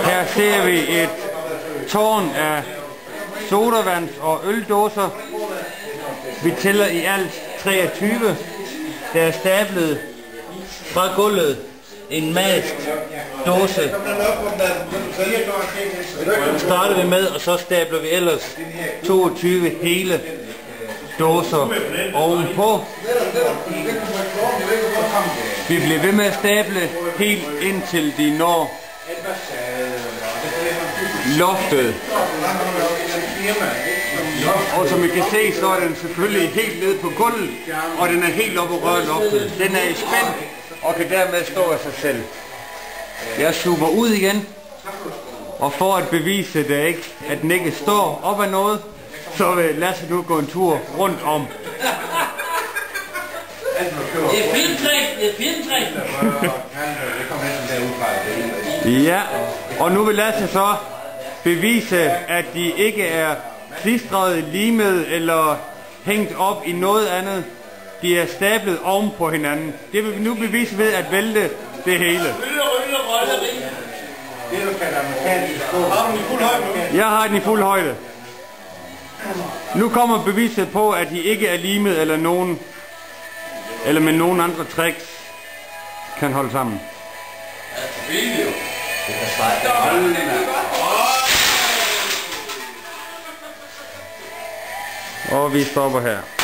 Her ser vi et tårn af sodavands- og øldåser. Vi tæller i alt 23. Der er stablet fra gulvet en magisk dåse. Den starter vi med, og så stabler vi ellers 22 hele dåser ovenpå. Vi bliver ved med at stable helt indtil de når loftet. Og som I kan se, så er den selvfølgelig helt nede på gulvet, og den er helt oppe på loftet. Den er i spænd og kan dermed stå af sig selv. Jeg zoomer ud igen, og for at bevise det ikke, at den ikke står op af noget, så vil Lasse nu gå en tur rundt om. Det er filmtræk, det er filmtræk. Ja, og nu vil Lasse så bevise, at de ikke er klistret, limet eller hængt op i noget andet. De er stablet oven på hinanden. Det vil vi nu bevise ved at vælte det hele. Jeg har den i fuld højde. Nu kommer beviset på, at de ikke er limet eller med nogen andre tricks kan holde sammen. Og vi stopper her.